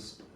하겠습니다.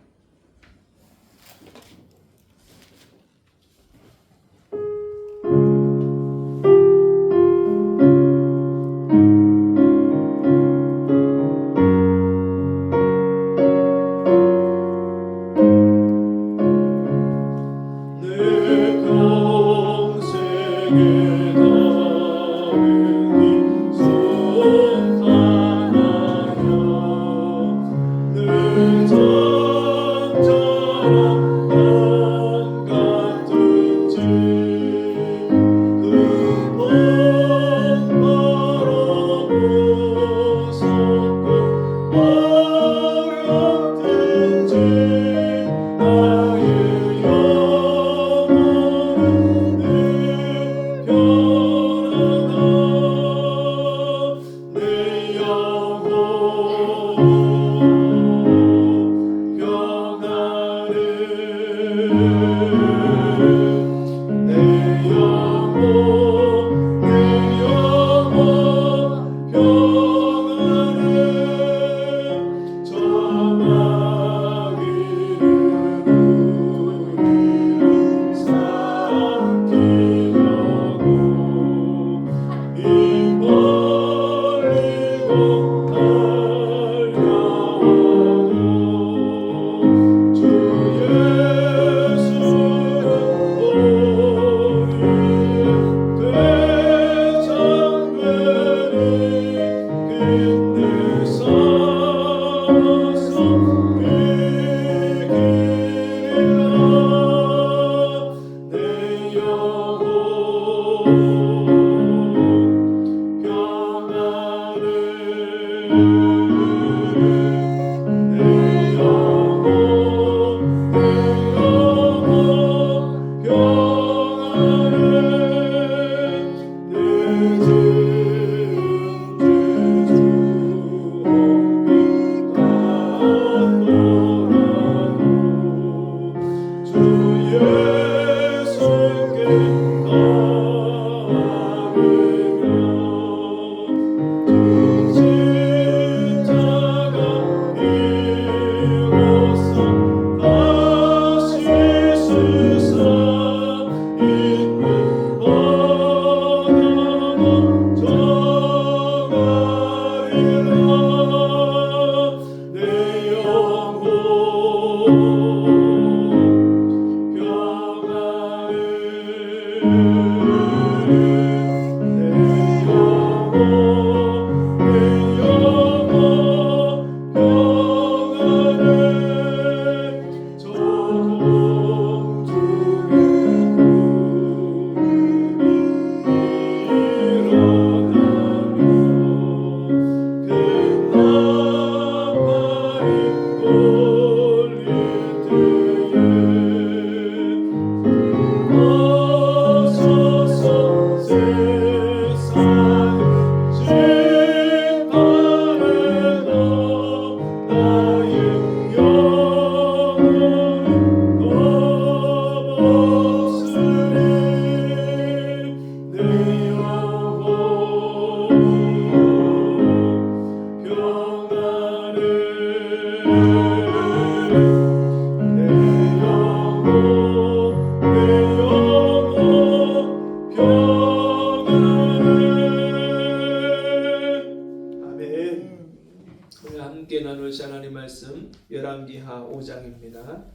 함께 나눌 하나님 말씀 열왕기하 5장입니다.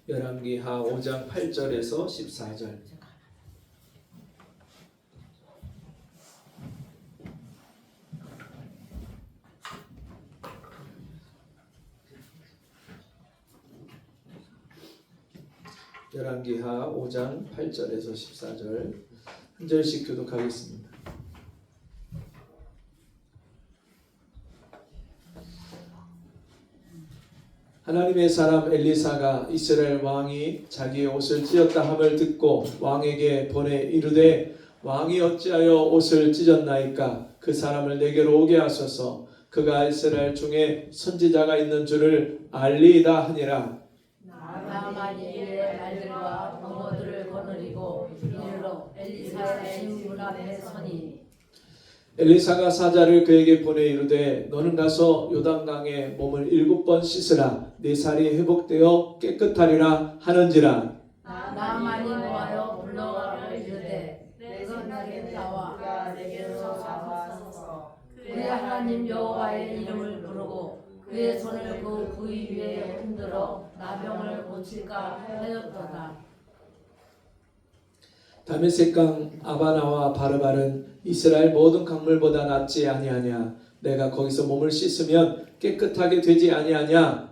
열왕기하 5장 8절에서 14절. 열왕기하 5장 8절에서 14절 한 절씩 교독하겠습니다. 하나님의 사람 엘리사가 이스라엘 왕이 자기의 옷을 찢었다 함을 듣고 왕에게 보내 이르되 왕이 어찌하여 옷을 찢었나이까? 그 사람을 내게로 오게 하소서. 그가 이스라엘 중에 선지자가 있는 줄을 알리이다 하니라. 나만이 말들과 병거들을 거느리고 이르러 엘리사의 문 앞에 서니 엘리사가 사자를 그에게 보내 이르되 너는 가서 요단강에 몸을 7번 씻으라 네 살이 회복되어 깨끗하리라 하는지라. 나만이 노하여 불러가며 이르되 내가 내게 나와 내게로 가소서. 그의 하나님 여호와의 이름을 부르고 그의 손을 그 부위 위에 흔들어 나병을 고칠까 하였도다. 다메섹강 아바나와 바르발은 이스라엘 모든 강물보다 낫지 아니하냐. 내가 거기서 몸을 씻으면 깨끗하게 되지 아니하냐.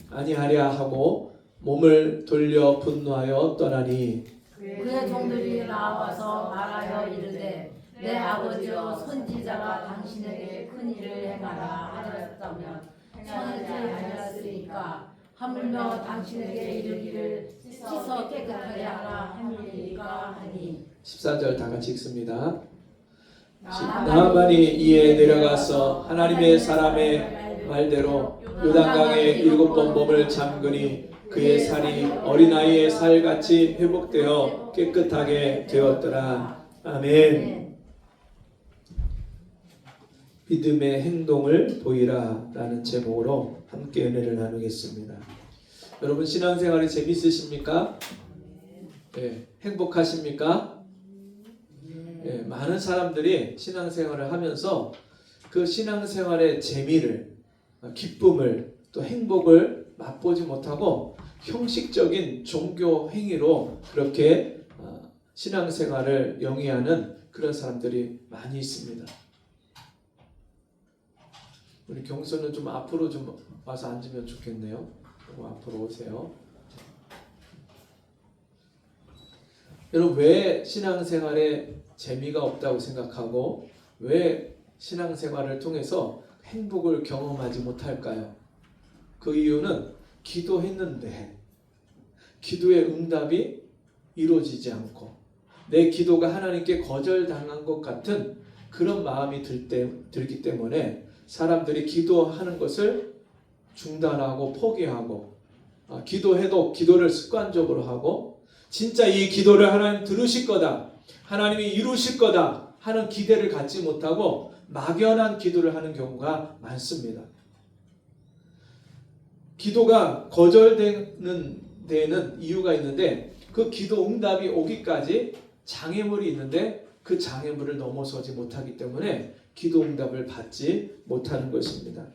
아니하랴 하고 몸을 돌려 분노하여 떠나니. 그의 종들이 나와서 말하여 이르되 내 아버지여 선지자가 당신에게 큰 일을 행하라 하였다면 청하지 아니하였으니까 하물며 당신에게 이르기를 씻어 깨끗하게 하라 함이니까 하니. 14절 다 같이 읽습니다. 나아만이 이에 내려가서 하나님의 사람의 말대로 요단강에 7번 몸을 잠그니 그의 살이 어린아이의 살같이 회복되어 깨끗하게 되었더라. 아멘. 믿음의 행동을 보이라 라는 제목으로 함께 은혜를 나누겠습니다. 여러분 신앙생활이 재밌으십니까? 네, 행복하십니까? 네, 많은 사람들이 신앙생활을 하면서 그 신앙생활의 재미를, 기쁨을, 또 행복을 맛보지 못하고 형식적인 종교 행위로 그렇게 신앙생활을 영위하는 그런 사람들이 많이 있습니다. 우리 경수는 좀 앞으로 좀 와서 앉으면 좋겠네요. 앞으로 오세요. 여러분 왜 신앙생활에 재미가 없다고 생각하고 왜 신앙생활을 통해서 행복을 경험하지 못할까요? 그 이유는 기도했는데 기도의 응답이 이루어지지 않고 내 기도가 하나님께 거절당한 것 같은 그런 마음이 들기 때문에 사람들이 기도하는 것을 중단하고 포기하고 기도해도 기도를 습관적으로 하고 진짜 이 기도를 하나님 들으실 거다, 하나님이 이루실 거다 하는 기대를 갖지 못하고 막연한 기도를 하는 경우가 많습니다. 기도가 거절되는 데에는 이유가 있는데 그 기도 응답이 오기까지 장애물이 있는데 그 장애물을 넘어서지 못하기 때문에 기도 응답을 받지 못하는 것입니다.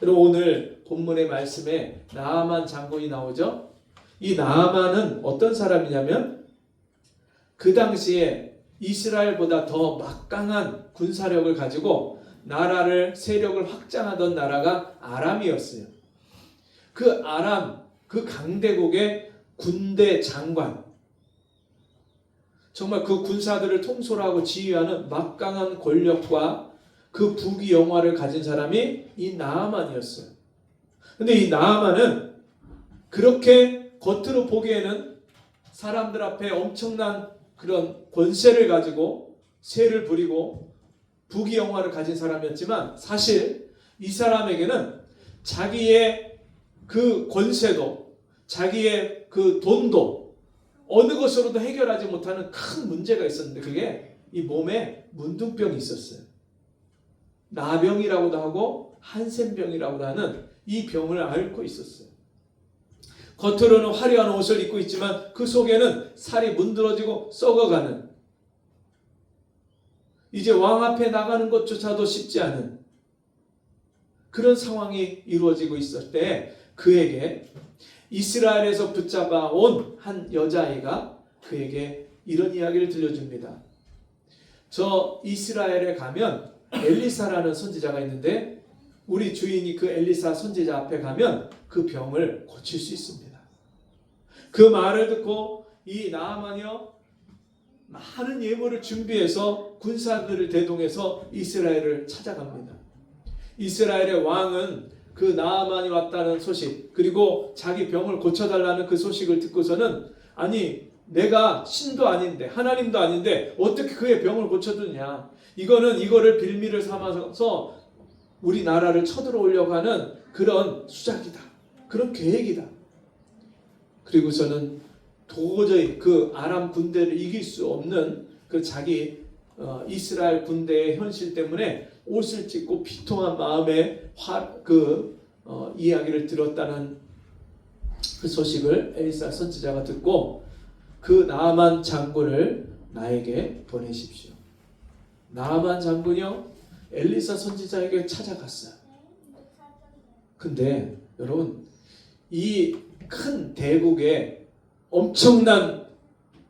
여러분 오늘 본문의 말씀에 나아만 장군이 나오죠. 이 나아만은 어떤 사람이냐면 그 당시에 이스라엘보다 더 막강한 군사력을 가지고 나라를 세력을 확장하던 나라가 아람이었어요. 그 아람, 그 강대국의 군대 장관, 정말 그 군사들을 통솔하고 지휘하는 막강한 권력과 그 부귀 영화를 가진 사람이 이 나아만이었어요. 근데 이 나아만은 그렇게 겉으로 보기에는 사람들 앞에 엄청난 그런 권세를 가지고 세를 부리고 부귀 영화를 가진 사람이었지만 사실 이 사람에게는 자기의 그 권세도 자기의 그 돈도 어느 것으로도 해결하지 못하는 큰 문제가 있었는데 그게 이 몸에 문둥병이 있었어요. 나병이라고도 하고 한센병이라고도 하는 이 병을 앓고 있었어요. 겉으로는 화려한 옷을 입고 있지만 그 속에는 살이 문드러지고 썩어가는, 이제 왕 앞에 나가는 것조차도 쉽지 않은 그런 상황이 이루어지고 있을 때 그에게 이스라엘에서 붙잡아 온 한 여자아이가 그에게 이런 이야기를 들려줍니다. 저 이스라엘에 가면 엘리사라는 선지자가 있는데 우리 주인이 그 엘리사 선지자 앞에 가면 그 병을 고칠 수 있습니다. 그 말을 듣고 이 나아만이요 많은 예물을 준비해서 군사들을 대동해서 이스라엘을 찾아갑니다. 이스라엘의 왕은 그 나아만이 왔다는 소식 그리고 자기 병을 고쳐달라는 그 소식을 듣고서는 아니 내가 신도 아닌데 하나님도 아닌데 어떻게 그의 병을 고쳐주냐, 이거를 빌미를 삼아서 우리 나라를 쳐들어오려고 하는 그런 수작이다, 그런 계획이다. 그리고서는 도저히 그 아람 군대를 이길 수 없는 그 자기 이스라엘 군대의 현실 때문에 옷을 찢고 비통한 마음에 이야기를 들었다는 그 소식을 엘리사 선지자가 듣고 그 나아만 장군을 나에게 보내십시오. 나아만 장군이요 엘리사 선지자에게 찾아갔어요. 근데 여러분 이 큰 대국에 엄청난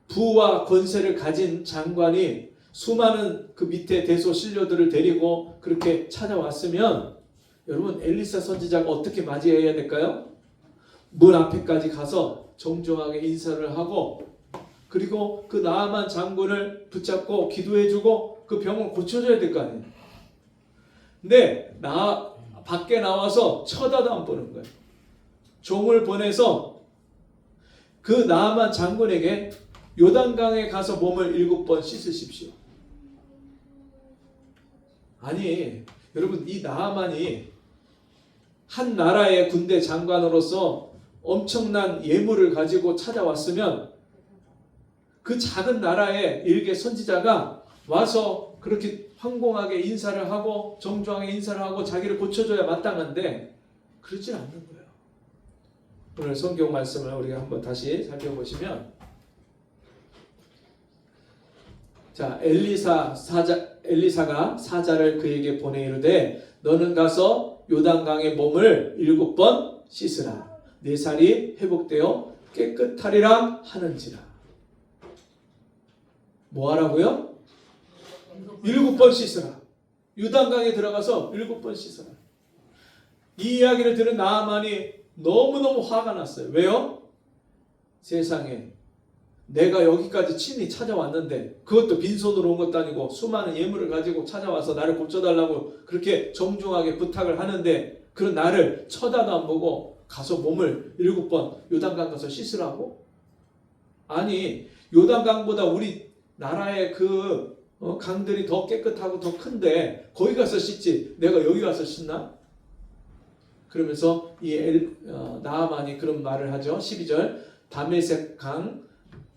부와 권세를 가진 장관이 수많은 그 밑에 대소신료들을 데리고 그렇게 찾아왔으면 여러분 엘리사 선지자가 어떻게 맞이해야 될까요? 문 앞에까지 가서 정중하게 인사를 하고 그리고 그 나아만 장군을 붙잡고 기도해주고 그 병을 고쳐줘야 될 거 아니에요. 근데 밖에 나와서 쳐다도 안 보는 거예요. 종을 보내서 그 나아만 장군에게 요단강에 가서 몸을 7번 씻으십시오. 아니 여러분 이 나아만이 한 나라의 군대 장관으로서 엄청난 예물을 가지고 찾아왔으면 그 작은 나라의 일개 선지자가 와서 그렇게 황공하게 인사를 하고 정중하게 인사를 하고 자기를 고쳐줘야 마땅한데 그러지 않는 거예요. 오늘 성경 말씀을 우리가 한번 다시 살펴보시면 자 엘리사가 사자를 그에게 보내 이르되 너는 가서 요단강에 몸을 7번 씻으라. 네 살이 회복되어 깨끗하리라 하는지라. 뭐 하라고요? 7번 씻으라. 요단강에 들어가서 7번 씻어라. 이 이야기를 들은 나아만이 너무너무 화가 났어요. 왜요? 세상에 내가 여기까지 친히 찾아왔는데 그것도 빈손으로 온 것도 아니고 수많은 예물을 가지고 찾아와서 나를 고쳐달라고 그렇게 정중하게 부탁을 하는데 그런 나를 쳐다도 안 보고 가서 몸을 7번 요단강 가서 씻으라고? 아니 요단강보다 우리 나라의 그 강들이 더 깨끗하고 더 큰데 거기 가서 씻지 내가 여기 가서 씻나? 그러면서 나아만이 그런 말을 하죠. 12절 다메섹 강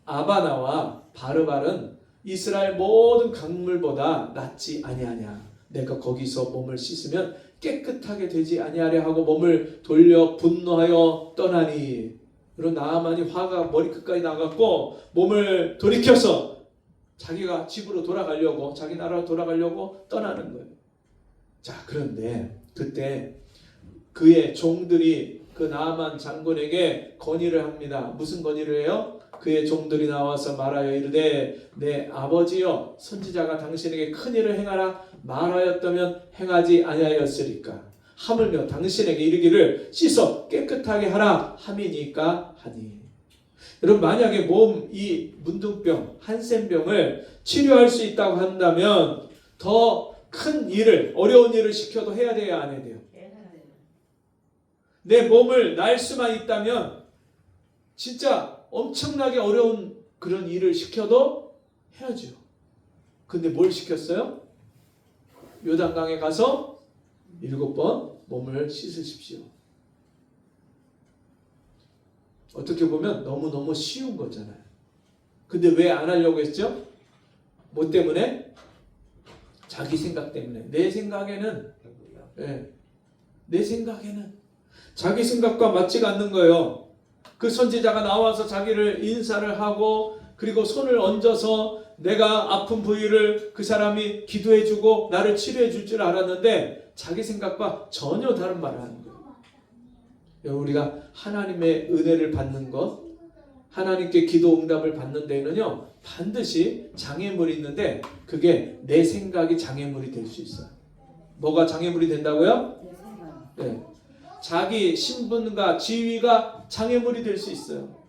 아바나와 바르발은 이스라엘 모든 강물보다 낫지 아니하냐. 내가 거기서 몸을 씻으면 깨끗하게 되지 아니하려 하고 몸을 돌려 분노하여 떠나니. 그런 나아만이 화가 머리끝까지 나갔고 몸을 돌이켜서 자기가 집으로 돌아가려고 자기 나라로 돌아가려고 떠나는 거예요. 자 그런데 그때 그의 종들이 그 나아만 장군에게 건의를 합니다. 무슨 건의를 해요? 그의 종들이 나와서 말하여 이르되 내 아버지여 선지자가 당신에게 큰 일을 행하라 말하였다면 행하지 아니하였으리까. 하물며 당신에게 이르기를 씻어 깨끗하게 하라 함이니까 하니. 여러분 만약에 이 문둥병 한센병을 치료할 수 있다고 한다면 더 큰 일을 어려운 일을 시켜도 해야 돼요 안 해야 돼요? 내 몸을 날 수만 있다면 진짜 엄청나게 어려운 그런 일을 시켜도 해야죠. 근데 뭘 시켰어요? 요단강에 가서 7번 몸을 씻으십시오. 어떻게 보면 너무너무 쉬운 거잖아요. 근데 왜 안 하려고 했죠? 뭐 때문에? 자기 생각 때문에. 내 생각에는 자기 생각과 맞지가 않는 거예요. 그 선지자가 나와서 자기를 인사를 하고 그리고 손을 얹어서 내가 아픈 부위를 그 사람이 기도해주고 나를 치료해 줄 알았는데 자기 생각과 전혀 다른 말을 하는 거예요. 우리가 하나님의 은혜를 받는 것, 하나님께 기도 응답을 받는 데에는요 반드시 장애물이 있는데 그게 내 생각이 장애물이 될 수 있어요. 뭐가 장애물이 된다고요? 네. 자기 신분과 지위가 장애물이 될 수 있어요.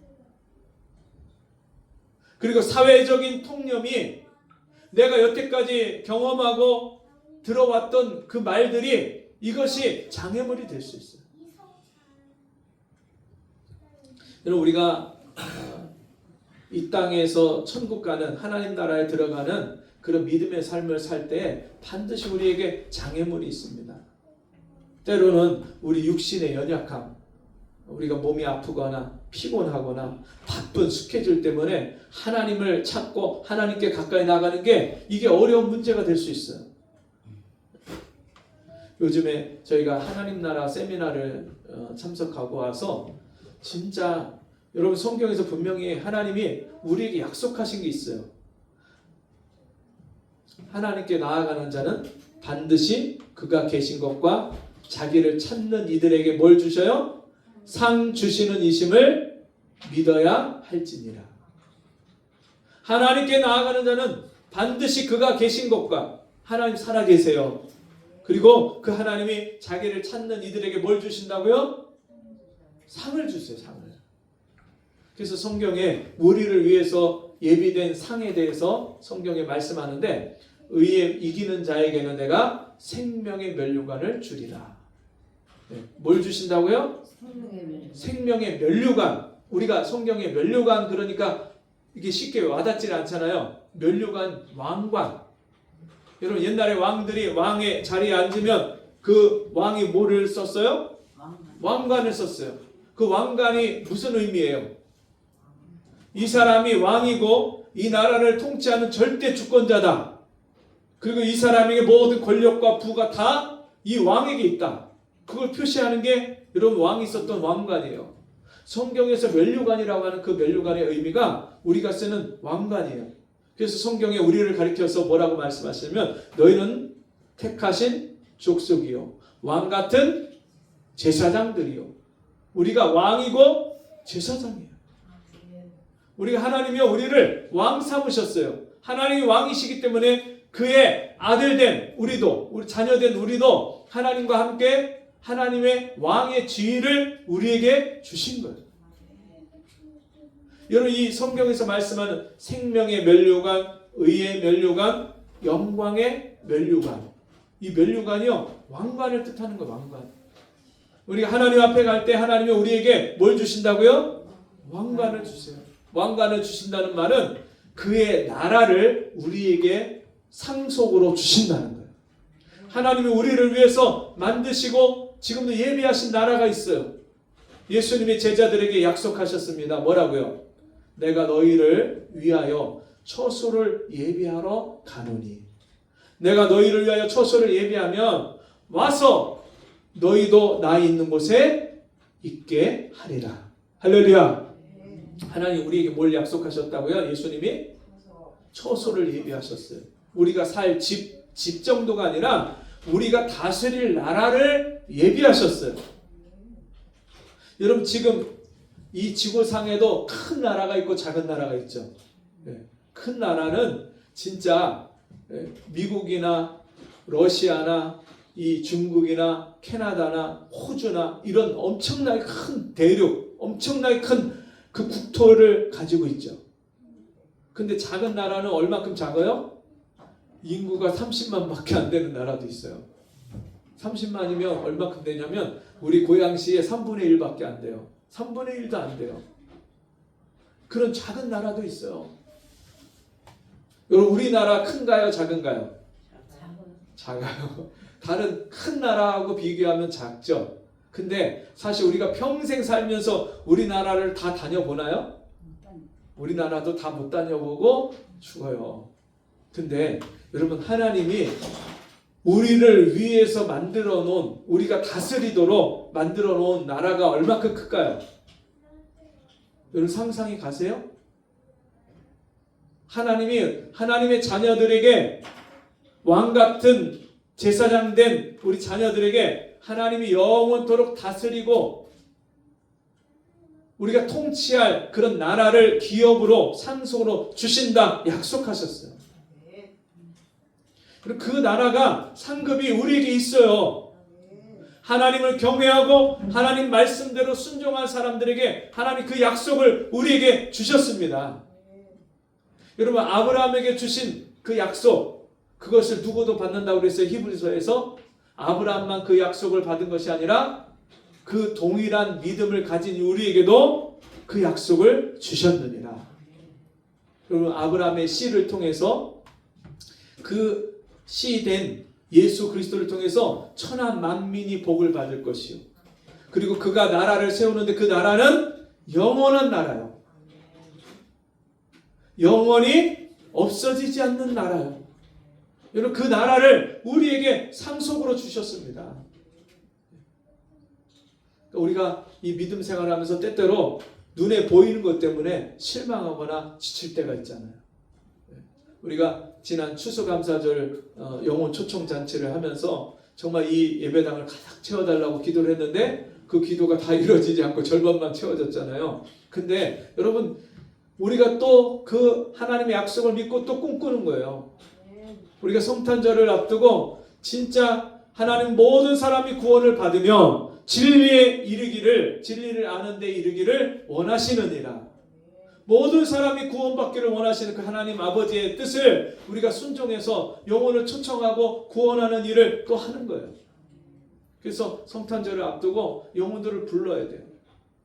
그리고 사회적인 통념이 내가 여태까지 경험하고 들어왔던 그 말들이 이것이 장애물이 될 수 있어요. 여러분 우리가 이 땅에서 천국 가는 하나님 나라에 들어가는 그런 믿음의 삶을 살 때 반드시 우리에게 장애물이 있습니다. 때로는 우리 육신의 연약함, 우리가 몸이 아프거나 피곤하거나 바쁜 스케줄 때문에 하나님을 찾고 하나님께 가까이 나가는 게 이게 어려운 문제가 될 수 있어요. 요즘에 저희가 하나님 나라 세미나를 참석하고 와서 진짜 여러분 성경에서 분명히 하나님이 우리에게 약속하신 게 있어요. 하나님께 나아가는 자는 반드시 그가 계신 것과 자기를 찾는 이들에게 뭘 주셔요? 상 주시는 이심을 믿어야 할지니라. 하나님께 나아가는 자는 반드시 그가 계신 것과 하나님 살아계세요. 그리고 그 하나님이 자기를 찾는 이들에게 뭘 주신다고요? 상을 주세요. 상을. 그래서 성경에 우리를 위해서 예비된 상에 대해서 성경에 말씀하는데 의에 이기는 자에게는 내가 생명의 면류관을 주리라. 네. 뭘 주신다고요? 생명의 면류관. 우리가 성경의 면류관 그러니까 이게 쉽게 와닿지 않잖아요. 면류관, 왕관. 여러분 옛날에 왕들이 왕의 자리에 앉으면 그 왕이 뭐를 썼어요? 왕관을 썼어요. 그 왕관이 무슨 의미예요? 이 사람이 왕이고 이 나라를 통치하는 절대 주권자다. 그리고 이 사람에게 모든 권력과 부가 다 이 왕에게 있다. 그걸 표시하는 게 여러분 왕이 썼던 왕관이에요. 성경에서 면류관이라고 하는 그 면류관의 의미가 우리가 쓰는 왕관이에요. 그래서 성경에 우리를 가리켜서 뭐라고 말씀하시냐면 너희는 택하신 족속이요 왕같은 제사장들이요. 우리가 왕이고 제사장이에요. 우리가 하나님이요 우리를 왕 삼으셨어요. 하나님이 왕이시기 때문에 그의 아들된 우리도 우리 자녀된 우리도 하나님과 함께 하나님의 왕의 지위를 우리에게 주신 거예요. 여러분 이 성경에서 말씀하는 생명의 면류관, 의의 면류관, 영광의 면류관. 이 면류관이요 왕관을 뜻하는 거예요. 왕관. 우리가 하나님 앞에 갈 때 하나님이 우리에게 뭘 주신다고요? 왕관을 주세요. 왕관을 주신다는 말은 그의 나라를 우리에게 상속으로 주신다는 거예요. 하나님이 우리를 위해서 만드시고 지금도 예비하신 나라가 있어요. 예수님이 제자들에게 약속하셨습니다. 뭐라고요? 내가 너희를 위하여 처소를 예비하러 가노니. 내가 너희를 위하여 처소를 예비하면 와서 너희도 나 있는 곳에 있게 하리라. 할렐루야. 하나님 우리에게 뭘 약속하셨다고요? 예수님이 처소를 예비하셨어요. 우리가 살 집 정도가 아니라 우리가 다스릴 나라를 예비하셨어요. 여러분 지금 이 지구상에도 큰 나라가 있고 작은 나라가 있죠. 큰 나라는 진짜 미국이나 러시아나 이 중국이나 캐나다나 호주나 이런 엄청나게 큰 대륙, 엄청나게 큰 그 국토를 가지고 있죠. 근데 작은 나라는 얼마큼 작아요? 인구가 30만 밖에 안 되는 나라도 있어요. 30만이면 얼마큼 되냐면 우리 고양시의 3분의 1밖에 안 돼요. 3분의 1도 안 돼요. 그런 작은 나라도 있어요. 여러분 우리나라 큰가요? 작은가요? 작아요. 다른 큰 나라하고 비교하면 작죠. 근데 사실 우리가 평생 살면서 우리나라를 다 다녀보나요? 우리나라도 다 못 다녀보고 죽어요. 근데 여러분 하나님이 우리를 위해서 만들어 놓은 우리가 다스리도록 만들어 놓은 나라가 얼마큼 클까요? 여러분 상상이 가세요? 하나님이 하나님의 자녀들에게 왕같은 제사장 된 우리 자녀들에게 하나님이 영원토록 다스리고 우리가 통치할 그런 나라를 기업으로 상속으로 주신다 약속하셨어요. 그리고 그 나라가 상급이 우리에게 있어요. 하나님을 경외하고 하나님 말씀대로 순종한 사람들에게 하나님 그 약속을 우리에게 주셨습니다. 여러분 아브라함에게 주신 그 약속 그것을 누구도 받는다고 그랬어요. 히브리서에서 아브라함만 그 약속을 받은 것이 아니라 그 동일한 믿음을 가진 우리에게도 그 약속을 주셨느니라. 여러분 아브라함의 씨를 통해서 그 씨 된 예수 그리스도를 통해서 천하 만민이 복을 받을 것이요 그리고 그가 나라를 세우는데 그 나라는 영원한 나라요. 영원히 없어지지 않는 나라요. 여러분 그 나라를 우리에게 상속으로 주셨습니다. 우리가 이 믿음 생활을 하면서 때때로 눈에 보이는 것 때문에 실망하거나 지칠 때가 있잖아요. 우리가 지난 추수감사절 영혼 초청 잔치를 하면서 정말 이 예배당을 가득 채워달라고 기도를 했는데 그 기도가 다 이루어지지 않고 절반만 채워졌잖아요. 근데 여러분 우리가 또 그 하나님의 약속을 믿고 또 꿈꾸는 거예요. 우리가 성탄절을 앞두고 진짜 하나님 모든 사람이 구원을 받으며 진리에 이르기를, 진리를 아는 데 이르기를 원하시느니라. 모든 사람이 구원받기를 원하시는 그 하나님 아버지의 뜻을 우리가 순종해서 영혼을 초청하고 구원하는 일을 또 하는 거예요. 그래서 성탄절을 앞두고 영혼들을 불러야 돼요.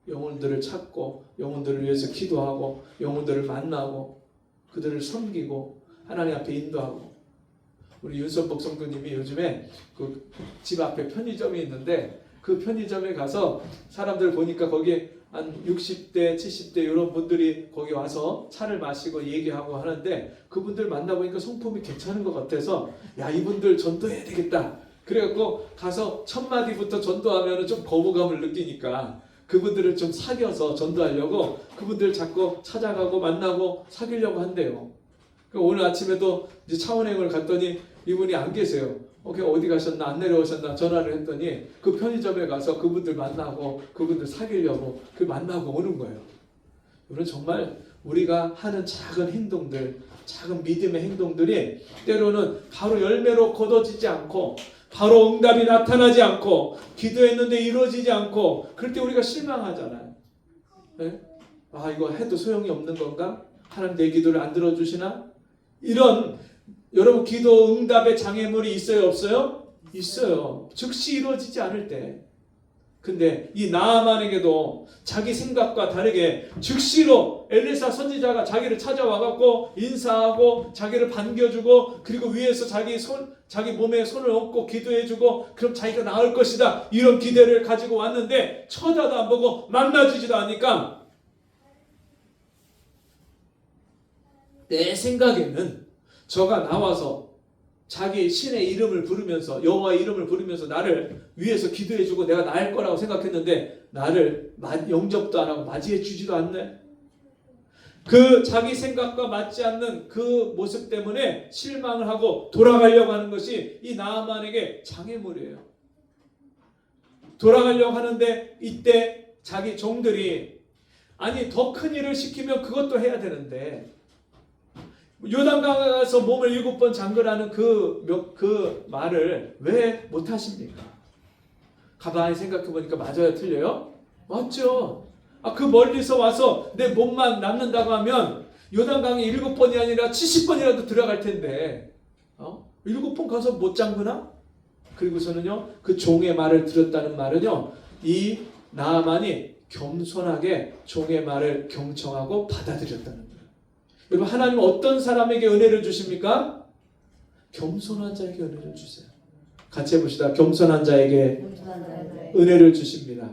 영혼들을 찾고 영혼들을 위해서 기도하고 영혼들을 만나고 그들을 섬기고 하나님 앞에 인도하고. 우리 윤선복 성도님이 요즘에 그 집 앞에 편의점이 있는데 그 편의점에 가서 사람들 보니까 거기에 한 60대, 70대 이런 분들이 거기 와서 차를 마시고 얘기하고 하는데 그분들 만나보니까 성품이 괜찮은 것 같아서 야 이분들 전도해야 되겠다. 그래갖고 가서 첫 마디부터 전도하면 좀 거부감을 느끼니까 그분들을 좀 사귀어서 전도하려고 그분들 자꾸 찾아가고 만나고 사귀려고 한대요. 오늘 아침에도 이제 차원행을 갔더니 이분이 안 계세요. 어디 가셨나 안 내려오셨나 전화를 했더니 그 편의점에 가서 그분들 만나고 그분들 사귀려고 그 만나고 오는 거예요. 이건 정말 우리가 하는 작은 행동들, 작은 믿음의 행동들이 때로는 바로 열매로 거둬지지 않고 바로 응답이 나타나지 않고 기도했는데 이루어지지 않고 그럴 때 우리가 실망하잖아요. 네? 아 이거 해도 소용이 없는 건가? 하나님 내 기도를 안 들어주시나? 이런 여러분 기도 응답의 장애물이 있어요 없어요? 있어요. 즉시 이루어지지 않을 때. 근데 이 나아만에게도 자기 생각과 다르게 즉시로 엘리사 선지자가 자기를 찾아와갖고 인사하고 자기를 반겨주고 그리고 위에서 자기 몸에 손을 얹고 기도해주고 그럼 자기가 나을 것이다 이런 기대를 가지고 왔는데 쳐다도 안 보고 만나주지도 않으니까 내 생각에는 저가 나와서 자기 신의 이름을 부르면서 여호와의 이름을 부르면서 나를 위해서 기도해주고 내가 나을 거라고 생각했는데 나를 영접도 안 하고 맞이해 주지도 않네. 그 자기 생각과 맞지 않는 그 모습 때문에 실망을 하고 돌아가려고 하는 것이 이 나아만에게 장애물이에요. 돌아가려고 하는데 이때 자기 종들이 아니 더 큰 일을 시키면 그것도 해야 되는데 요단강에 가서 몸을 7번 잠그라는 그 말을 왜 못하십니까? 가만히 생각해보니까 맞아요 틀려요? 맞죠. 그 멀리서 와서 내 몸만 남는다고 하면 요단강에 7번이 아니라 70번이라도 들어갈 텐데 7번 가서 못 잠그나? 그리고서는요 그 종의 말을 들었다는 말은요 이 나아만이 겸손하게 종의 말을 경청하고 받아들였다는 거예요. 여러분 하나님은 어떤 사람에게 은혜를 주십니까? 겸손한 자에게 은혜를 주세요. 같이 해봅시다. 겸손한 자에게 은혜를 주십니다.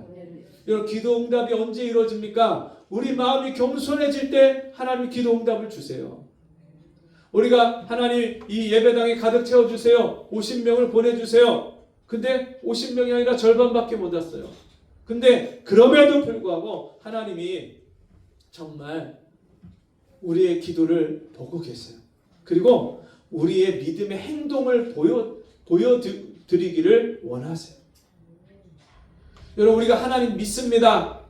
여러분 기도 응답이 언제 이루어집니까? 우리 마음이 겸손해질 때 하나님이 기도 응답을 주세요. 우리가 하나님 이 예배당에 가득 채워주세요. 50명을 보내주세요. 근데 50명이 아니라 절반밖에 못 왔어요. 근데 그럼에도 불구하고 하나님이 정말 우리의 기도를 보고 계세요. 그리고 우리의 믿음의 행동을 보여드리기를 원하세요. 여러분 우리가 하나님 믿습니다.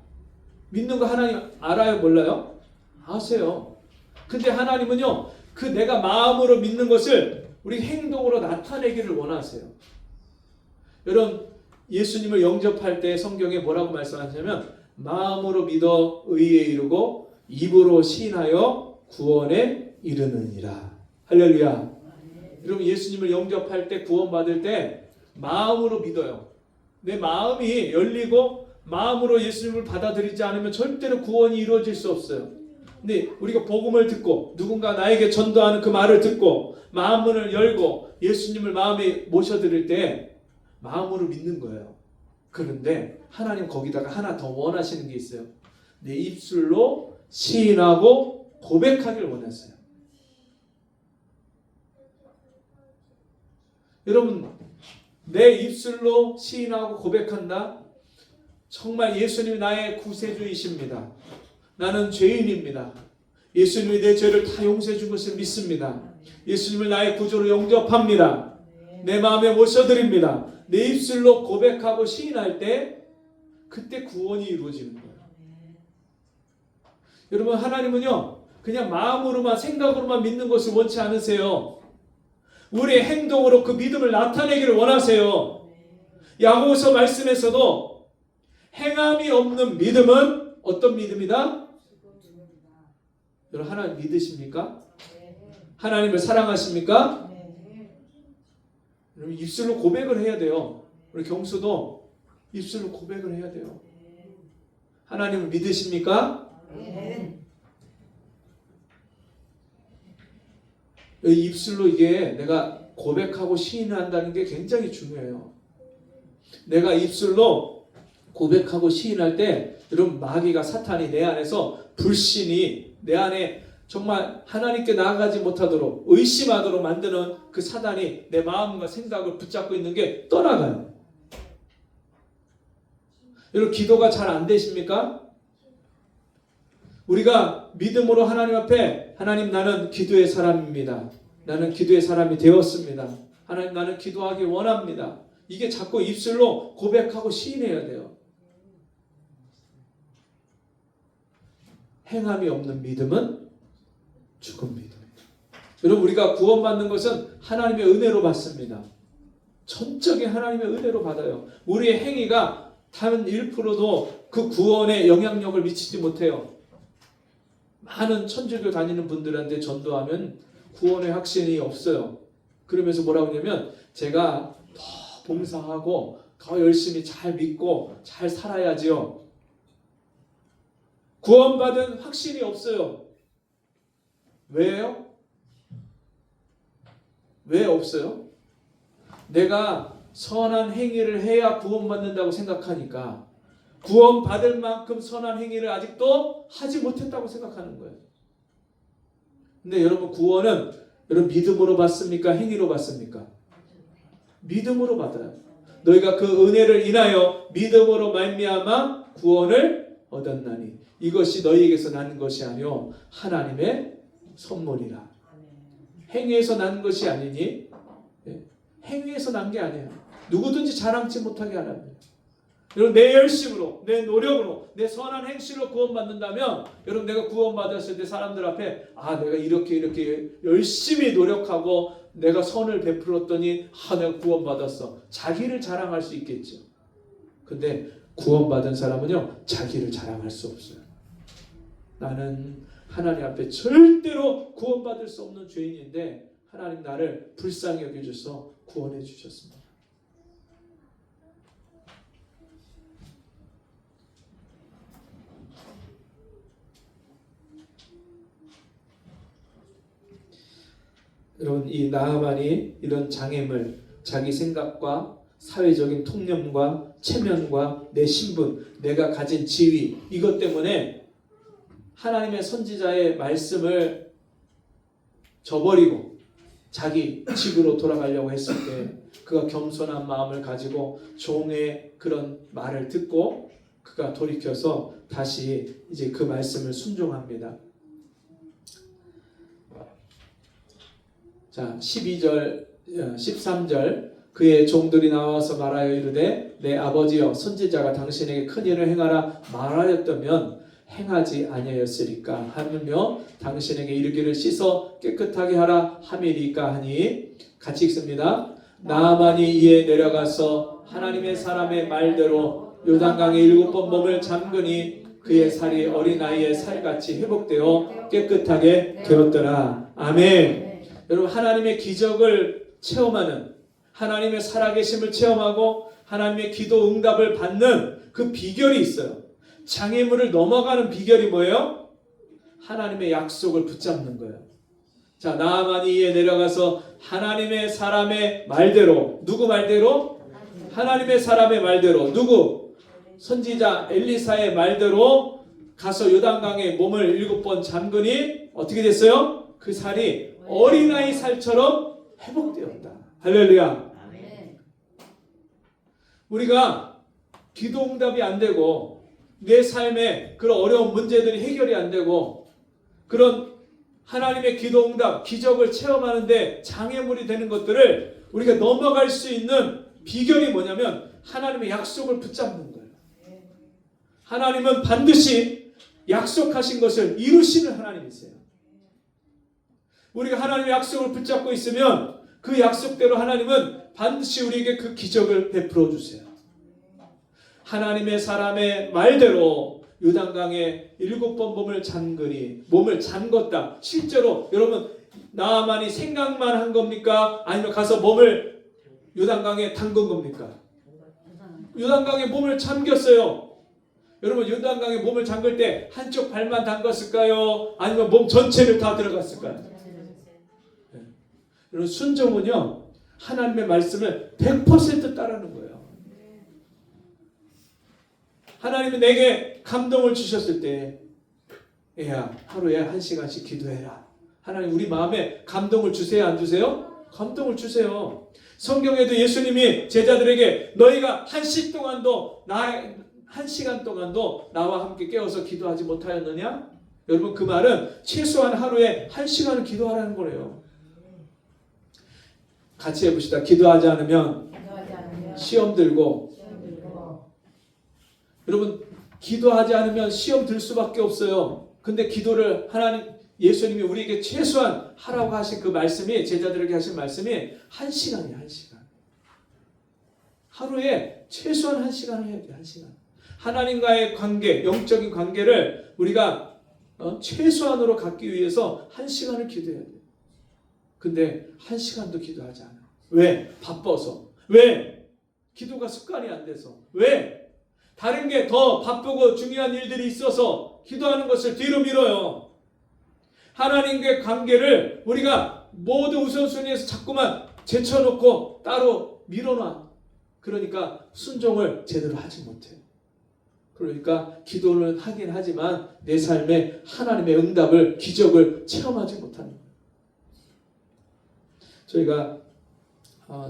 믿는 거 하나님 알아요? 몰라요? 아세요. 근데 하나님은요 그 내가 마음으로 믿는 것을 우리 행동으로 나타내기를 원하세요. 여러분 예수님을 영접할 때 성경에 뭐라고 말씀하시냐면 마음으로 믿어 의에 이르고 입으로 시인하여 구원에 이르느니라. 할렐루야. 여러분 예수님을 영접할 때 구원받을 때 마음으로 믿어요. 내 마음이 열리고 마음으로 예수님을 받아들이지 않으면 절대로 구원이 이루어질 수 없어요. 근데 우리가 복음을 듣고 누군가 나에게 전도하는 그 말을 듣고 마음문을 열고 예수님을 마음에 모셔드릴 때 마음으로 믿는 거예요. 그런데 하나님 거기다가 하나 더 원하시는 게 있어요. 내 입술로 시인하고 고백하길 원했어요. 여러분, 내 입술로 시인하고 고백한다? 정말 예수님이 나의 구세주이십니다. 나는 죄인입니다. 예수님이 내 죄를 다 용서해 준 것을 믿습니다. 예수님을 나의 구주로 영접합니다. 내 마음에 모셔드립니다. 내 입술로 고백하고 시인할 때 그때 구원이 이루어지는 거예요. 여러분, 하나님은요 그냥 마음으로만 생각으로만 믿는 것을 원치 않으세요. 우리의 행동으로 그 믿음을 나타내기를 원하세요. 야고보서 말씀에서도 행함이 없는 믿음은 어떤 믿음이다? 여러분, 하나님 믿으십니까? 하나님을 사랑하십니까? 여러분, 입술로 고백을 해야 돼요. 우리 경수도 입술로 고백을 해야 돼요. 하나님을 믿으십니까? 이 입술로 이게 내가 고백하고 시인한다는 게 굉장히 중요해요. 내가 입술로 고백하고 시인할 때 여러분, 마귀가, 사탄이 내 안에서 불신이 내 안에 정말 하나님께 나아가지 못하도록 의심하도록 만드는 그 사단이 내 마음과 생각을 붙잡고 있는 게 떠나가요. 여러분, 기도가 잘 안 되십니까? 우리가 믿음으로 하나님 앞에, 하나님, 나는 기도의 사람입니다. 나는 기도의 사람이 되었습니다. 하나님, 나는 기도하기 원합니다. 이게 자꾸 입술로 고백하고 시인해야 돼요. 행함이 없는 믿음은 죽은 믿음이에요. 여러분, 우리가 구원받는 것은 하나님의 은혜로 받습니다. 전적인 하나님의 은혜로 받아요. 우리의 행위가 단 1%도 그 구원에 영향력을 미치지 못해요. 많은 천주교 다니는 분들한테 전도하면 구원의 확신이 없어요. 그러면서 뭐라고 하냐면, 제가 더 봉사하고 더 열심히 잘 믿고 잘 살아야지요. 구원받은 확신이 없어요. 왜요? 왜 없어요? 내가 선한 행위를 해야 구원받는다고 생각하니까 구원받을 만큼 선한 행위를 아직도 하지 못했다고 생각하는 거예요. 근데 여러분, 구원은 여러분 믿음으로 받습니까? 행위로 받습니까? 믿음으로 받아요. 너희가 그 은혜를 인하여 믿음으로 말미암아 구원을 얻었나니 이것이 너희에게서 나는 것이 아니요 하나님의 선물이라. 행위에서 난 것이 아니니, 행위에서 난 게 아니에요. 누구든지 자랑치 못하게 하랍니다. 여러분, 내 열심으로, 내 노력으로, 내 선한 행실로 구원받는다면, 여러분, 내가 구원받았을 때 사람들 앞에, 아, 내가 이렇게 열심히 노력하고 내가 선을 베풀었더니 내가 구원받았어. 자기를 자랑할 수 있겠죠. 근데 구원받은 사람은요, 자기를 자랑할 수 없어요. 나는 하나님 앞에 절대로 구원받을 수 없는 죄인인데 하나님 나를 불쌍히 여겨주셔서 구원해 주셨습니다. 여러분, 이 나하만이 이런 장애물, 자기 생각과 사회적인 통념과 체면과 내 신분, 내가 가진 지위, 이것 때문에 하나님의 선지자의 말씀을 저버리고 자기 집으로 돌아가려고 했을 때 그가 겸손한 마음을 가지고 종의 그런 말을 듣고 그가 돌이켜서 다시 이제 그 말씀을 순종합니다. 자, 12절, 13절, 그의 종들이 나와서 말하여 이르되 내 아버지여, 선지자가 당신에게 큰 일을 행하라 말하였다면 행하지 아니하였으리까 하며 당신에게 이르기를 씻어 깨끗하게 하라 함이리까 하니, 같이 읽습니다. 나하만이 이에 내려가서 하나님의 사람의 말대로 요단강에 7번 몸을 잠그니 그의 살이 어린아이의 살같이 회복되어 깨끗하게 되었더라. 아멘. 여러분, 하나님의 기적을 체험하는, 하나님의 살아계심을 체험하고 하나님의 기도 응답을 받는 그 비결이 있어요. 장애물을 넘어가는 비결이 뭐예요? 하나님의 약속을 붙잡는 거예요. 자, 나하만이 이에 내려가서 하나님의 사람의 말대로, 누구 말대로? 하나님의 사람의 말대로 누구? 선지자 엘리사의 말대로 가서 요단강에 몸을 7번 잠그니 어떻게 됐어요? 그 살이 어린아이 살처럼 회복되었다. 할렐루야. 아멘. 우리가 기도 응답이 안 되고 내 삶에 그런 어려운 문제들이 해결이 안 되고 그런 하나님의 기도 응답, 기적을 체험하는데 장애물이 되는 것들을 우리가 넘어갈 수 있는 비결이 뭐냐면 하나님의 약속을 붙잡는 거예요. 하나님은 반드시 약속하신 것을 이루시는 하나님이세요. 우리가 하나님의 약속을 붙잡고 있으면 그 약속대로 하나님은 반드시 우리에게 그 기적을 베풀어 주세요. 하나님의 사람의 말대로 요단강에 7번 몸을 잠궜다. 실제로 여러분 나아만이 생각만 한 겁니까? 아니면 가서 몸을 요단강에 담근 겁니까? 요단강에 몸을 잠겼어요. 여러분 요단강에 몸을 잠글 때 한쪽 발만 담갔을까요? 아니면 몸 전체를 다 들어갔을까요? 네. 여러분 순종은요 하나님의 말씀을 100% 따르는 거예요. 하나님이 내게 감동을 주셨을 때 애야 하루에 1시간씩 기도해라. 하나님 우리 마음에 감동을 주세요 안 주세요? 감동을 주세요. 성경에도 예수님이 제자들에게 너희가 1시간 동안도 나와 함께 깨어서 기도하지 못하였느냐? 여러분 그 말은 최소한 하루에 1시간을 기도하라는 거래요. 같이 해봅시다. 기도하지 않으면 시험 들고 여러분 기도하지 않으면 시험 들 수밖에 없어요. 근데 기도를 예수님이 우리에게 최소한 하라고 하신 그 말씀이 제자들에게 하신 말씀이 1시간이에요. 1시간. 하루에 최소한 1시간을 해야 돼요. 1시간. 하나님과의 관계, 영적인 관계를 우리가 최소한으로 갖기 위해서 1시간을 기도해야 돼요. 근데 1시간도 기도하지 않아요. 왜? 바빠서. 왜? 기도가 습관이 안 돼서. 왜? 다른 게 더 바쁘고 중요한 일들이 있어서 기도하는 것을 뒤로 미뤄요. 하나님과의 관계를 우리가 모두 우선순위에서 자꾸만 제쳐놓고 따로 밀어놔. 그러니까 순종을 제대로 하지 못해요. 그러니까 기도를 하긴 하지만 내 삶에 하나님의 응답을, 기적을 체험하지 못하는 거예요. 저희가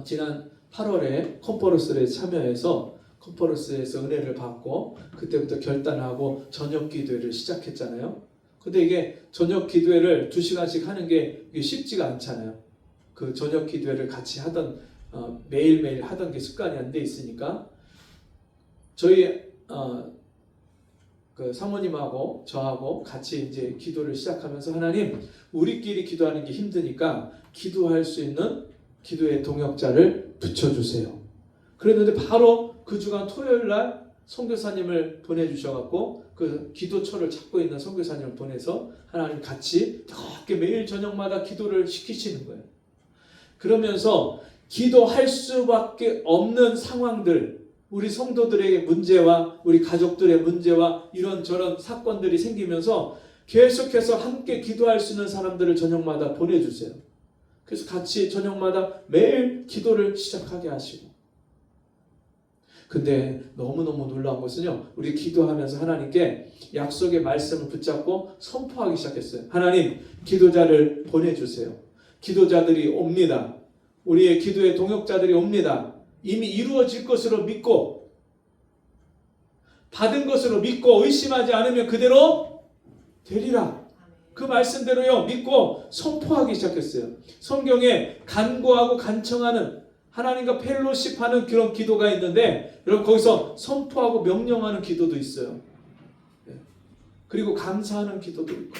지난 8월에 컨퍼런스에 참여해서 컨퍼런스에서 은혜를 받고 그때부터 결단하고 저녁 기도회를 시작했잖아요. 근데 이게 저녁 기도회를 2시간씩 하는 게 쉽지가 않잖아요. 그 저녁 기도회를 같이 하던 매일매일 하던 게 습관이 안 돼 있으니까 저희 그 사모님하고 저하고 같이 이제 기도를 시작하면서 하나님 우리끼리 기도하는 게 힘드니까 기도할 수 있는 기도의 동역자를 붙여주세요. 그랬는데 바로 그 주간 토요일 날 선교사님을 보내주셔갖고 그 기도처를 찾고 있는 선교사님을 보내서 하나님 같이 이렇게 매일 저녁마다 기도를 시키시는 거예요. 그러면서 기도할 수밖에 없는 상황들, 우리 성도들의 문제와 우리 가족들의 문제와 이런저런 사건들이 생기면서 계속해서 함께 기도할 수 있는 사람들을 저녁마다 보내주세요. 그래서 같이 저녁마다 매일 기도를 시작하게 하시고 근데 너무너무 놀라운 것은요. 우리 기도하면서 하나님께 약속의 말씀을 붙잡고 선포하기 시작했어요. 하나님 기도자를 보내주세요. 기도자들이 옵니다. 우리의 기도의 동역자들이 옵니다. 이미 이루어질 것으로 믿고 받은 것으로 믿고 의심하지 않으면 그대로 되리라. 그 말씀대로요 믿고 선포하기 시작했어요. 성경에 간구하고 간청하는 하나님과 펠로십하는 그런 기도가 있는데 여러분 거기서 선포하고 명령하는 기도도 있어요. 그리고 감사하는 기도도 있고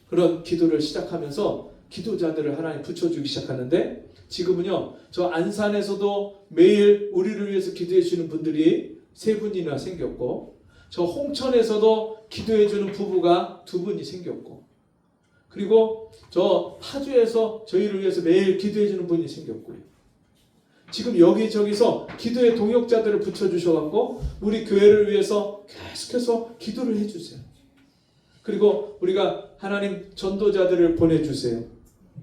그런 기도를 시작하면서 기도자들을 하나님 붙여주기 시작하는데 지금은요 저 안산에서도 매일 우리를 위해서 기도해 주시는 분들이 3분이나 생겼고 저 홍천에서도 기도해 주는 부부가 2분이 생겼고 그리고 저 파주에서 저희를 위해서 매일 기도해 주는 분이 생겼고요. 지금 여기저기서 기도의 동역자들을 붙여주셔갖고 우리 교회를 위해서 계속해서 기도를 해주세요. 그리고 우리가 하나님 전도자들을 보내주세요.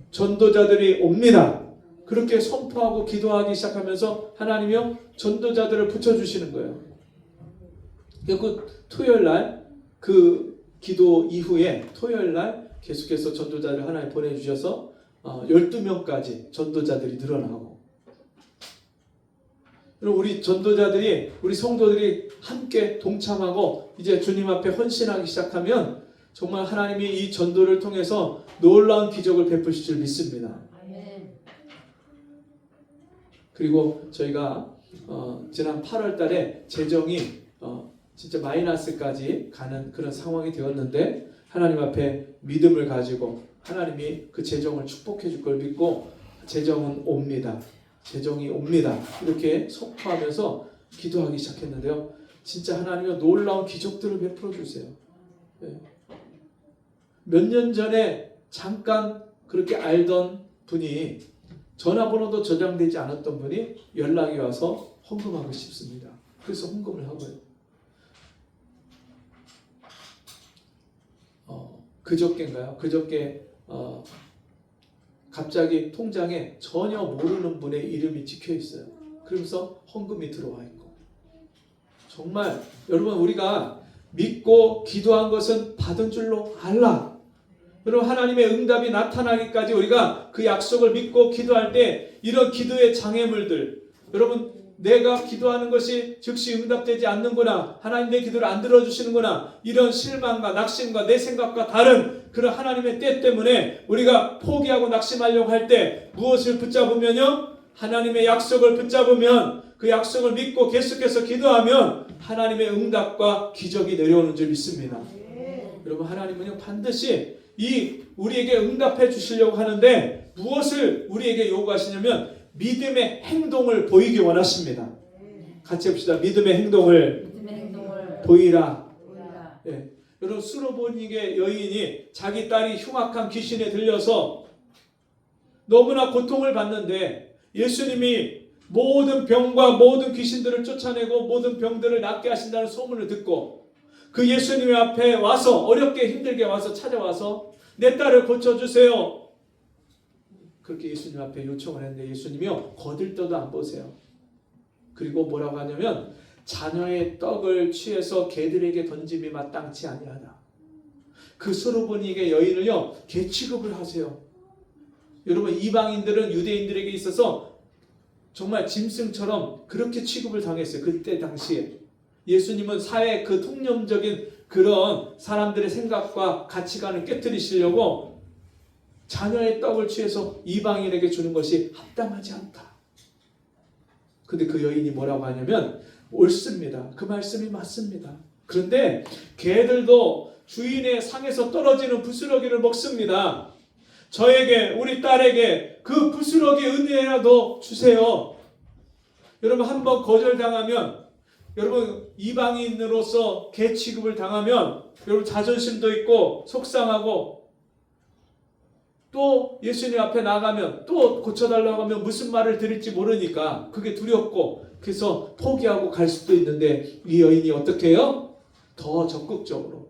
전도자들이 옵니다. 그렇게 선포하고 기도하기 시작하면서 하나님이요 전도자들을 붙여주시는 거예요. 그 토요일날 그 기도 이후에 토요일날 계속해서 전도자를 하나님 보내주셔서 12명까지 전도자들이 늘어나고, 그리고 우리 전도자들이, 우리 성도들이 함께 동참하고 이제 주님 앞에 헌신하기 시작하면 정말 하나님이 이 전도를 통해서 놀라운 기적을 베푸실 줄 믿습니다. 아멘. 그리고 저희가 지난 8월 달에 재정이 진짜 마이너스까지 가는 그런 상황이 되었는데, 하나님 앞에 믿음을 가지고 하나님이 그 재정을 축복해 줄 걸 믿고 재정은 옵니다. 재정이 옵니다. 이렇게 선포하면서 기도하기 시작했는데요. 진짜 하나님은 놀라운 기적들을 베풀어 주세요. 몇 년 전에 잠깐 그렇게 알던 분이, 전화번호도 저장되지 않았던 분이 연락이 와서 헌금하고 싶습니다. 그래서 헌금을 하고요. 그저께인가요? 그저께 갑자기 통장에 전혀 모르는 분의 이름이 찍혀 있어요. 그러면서 헌금이 들어와 있고. 정말 여러분, 우리가 믿고 기도한 것은 받은 줄로 알라. 여러분, 하나님의 응답이 나타나기까지 우리가 그 약속을 믿고 기도할 때 이런 기도의 장애물들, 여러분, 내가 기도하는 것이 즉시 응답되지 않는구나, 하나님 내 기도를 안 들어주시는구나, 이런 실망과 낙심과 내 생각과 다른 그런 하나님의 때 때문에 우리가 포기하고 낙심하려고 할 때 무엇을 붙잡으면요, 하나님의 약속을 붙잡으면, 그 약속을 믿고 계속해서 기도하면 하나님의 응답과 기적이 내려오는 줄 믿습니다. 여러분, 하나님은요 반드시 우리에게 응답해 주시려고 하는데 무엇을 우리에게 요구하시냐면 믿음의 행동을 보이기 원하십니다. 같이 합시다. 믿음의 행동을 보이라. 예. 여러분, 수로보니게 여인이 자기 딸이 흉악한 귀신에 들려서 너무나 고통을 받는데 예수님이 모든 병과 모든 귀신들을 쫓아내고 모든 병들을 낫게 하신다는 소문을 듣고 그 예수님의 앞에 와서, 어렵게 힘들게 와서 찾아와서 내 딸을 고쳐주세요. 그렇게 예수님 앞에 요청을 했는데 예수님이요 거들떠도 안 보세요. 그리고 뭐라고 하냐면 자녀의 떡을 취해서 개들에게 던짐이 마땅치 아니하다. 그 수로보니게 여인을요 개 취급을 하세요. 여러분, 이방인들은 유대인들에게 있어서 정말 짐승처럼 그렇게 취급을 당했어요. 그때 당시에 예수님은 사회 그 통념적인 그런 사람들의 생각과 가치관을 깨뜨리시려고 자녀의 떡을 취해서 이방인에게 주는 것이 합당하지 않다. 근데 그 여인이 뭐라고 하냐면 옳습니다. 그 말씀이 맞습니다. 그런데 개들도 주인의 상에서 떨어지는 부스러기를 먹습니다. 저에게, 우리 딸에게 그 부스러기 은혜라도 주세요. 여러분, 한번 거절당하면, 여러분 이방인으로서 개 취급을 당하면 여러분 자존심도 있고 속상하고, 또 예수님 앞에 나가면 또 고쳐달라고 하면 무슨 말을 드릴지 모르니까 그게 두렵고 그래서 포기하고 갈 수도 있는데, 이 여인이 어떻게 해요? 더 적극적으로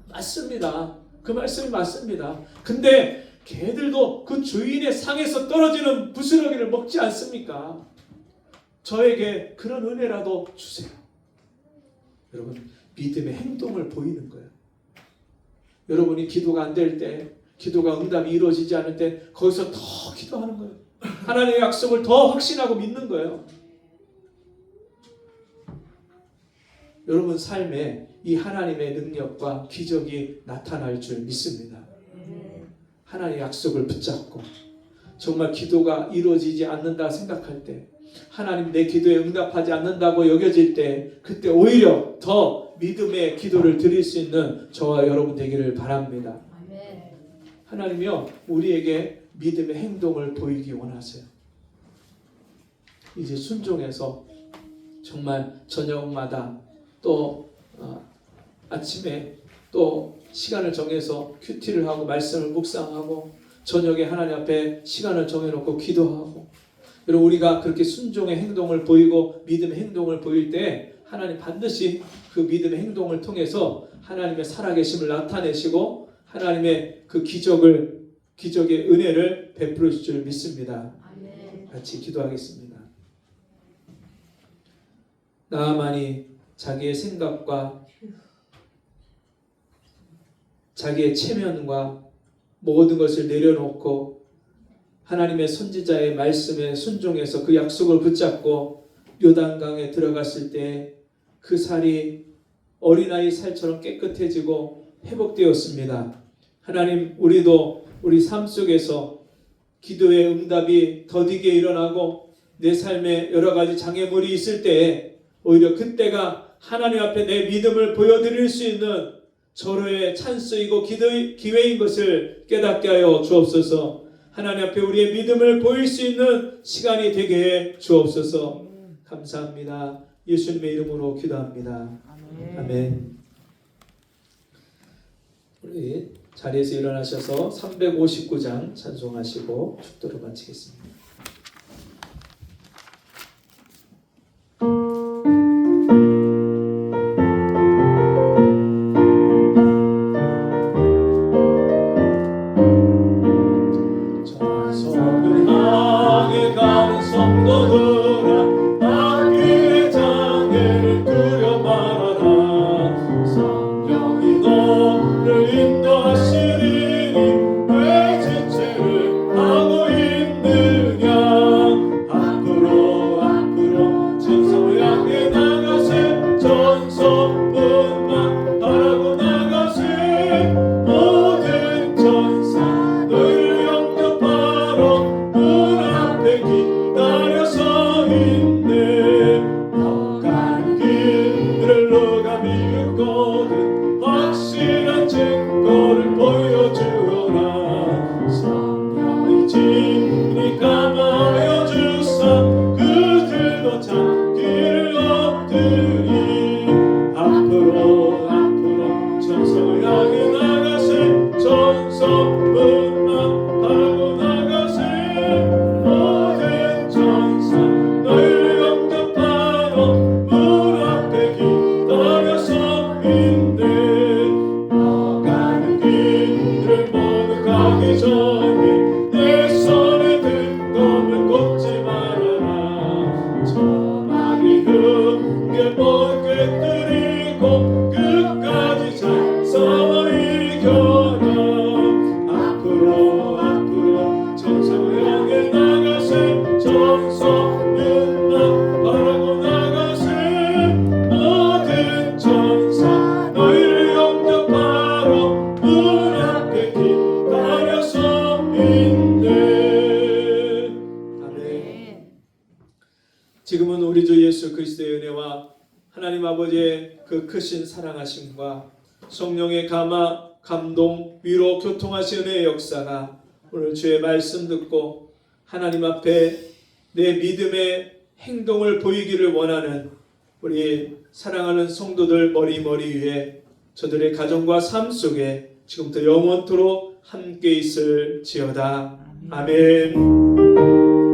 맞습니다. 그 말씀이 맞습니다. 근데 개들도 그 주인의 상에서 떨어지는 부스러기를 먹지 않습니까? 저에게 그런 은혜라도 주세요. 여러분, 믿음의 행동을 보이는 거예요. 여러분이 기도가 안 될 때, 기도가 응답이 이루어지지 않을 때 거기서 더 기도하는 거예요. 하나님의 약속을 더 확신하고 믿는 거예요. 여러분 삶에 이 하나님의 능력과 기적이 나타날 줄 믿습니다. 하나님의 약속을 붙잡고 정말 기도가 이루어지지 않는다 생각할 때, 하나님 내 기도에 응답하지 않는다고 여겨질 때, 그때 오히려 더 믿음의 기도를 드릴 수 있는 저와 여러분 되기를 바랍니다. 하나님이요 우리에게 믿음의 행동을 보이기 원하세요. 이제 순종해서 정말 저녁마다 또 아침에 또 시간을 정해서 큐티를 하고 말씀을 묵상하고 저녁에 하나님 앞에 시간을 정해놓고 기도하고, 여러분 우리가 그렇게 순종의 행동을 보이고 믿음의 행동을 보일 때 하나님 반드시 그 믿음의 행동을 통해서 하나님의 살아계심을 나타내시고 하나님의 그 기적의 은혜를 베풀어 주실 줄 믿습니다. 같이 기도하겠습니다. 나아만이 자기의 생각과 자기의 체면과 모든 것을 내려놓고 하나님의 선지자의 말씀에 순종해서 그 약속을 붙잡고 요단강에 들어갔을 때 그 살이 어린아이 살처럼 깨끗해지고 회복되었습니다. 하나님, 우리도 우리 삶 속에서 기도의 응답이 더디게 일어나고 내 삶에 여러 가지 장애물이 있을 때에 오히려 그때가 하나님 앞에 내 믿음을 보여드릴 수 있는 절호의 찬스이고 기도의 기회인 것을 깨닫게 하여 주옵소서. 하나님 앞에 우리의 믿음을 보일 수 있는 시간이 되게 해 주옵소서. 감사합니다. 예수님의 이름으로 기도합니다. 아멘. 우리 자리에서 일어나셔서 359장 찬송하시고 축도를 마치겠습니다. 전성을 향해 가는 성도들아, 악의 장애를 두려 말아라. 성령이 너를 인도하시리니 왜 지체를 하고 있느냐. 앞으로 전성을 향해 나가세. 전성뿐만 바라고 나가세. 모든 천사 너를 영접하러 문 앞에 기다려 서 있네. 너 가는 길을 누가 믿거든 확실한 증거를 보여주어라. 성령의 진리 감하여 주사 그들도 찾기를 얻으리. 앞으로 전성을 향해 나가세. 전성문만 바라고 나가세. 모든 천사 너를 영접하러 문 앞에 기다려 서 있네. 너 가는 길을 모두 가기 전에 내 손에 든 검을 꽂지 말아라. 전하기 흥겨보게 꿰뚫이고 끝까지 잘 싸워 이겨라. 앞으로 전성을 향해 나가세. 전성문만 바라고 나가세. 모든 천사 너희를 영접하러 문 앞에 기다려 서 있네. 아멘. 지금은 우리 주 예수 그리스도의 은혜와 하나님 아버지의 그 크신 사랑하심과 성령의 감화, 감동, 위로, 교통하신 은혜의 역사가 오늘 주의 말씀 듣고 하나님 앞에 내 믿음의 행동을 보이기를 원하는 우리 사랑하는 성도들 머리 위에 저들의 가정과 삶 속에 지금부터 영원토록 함께 있을지어다. 아멘.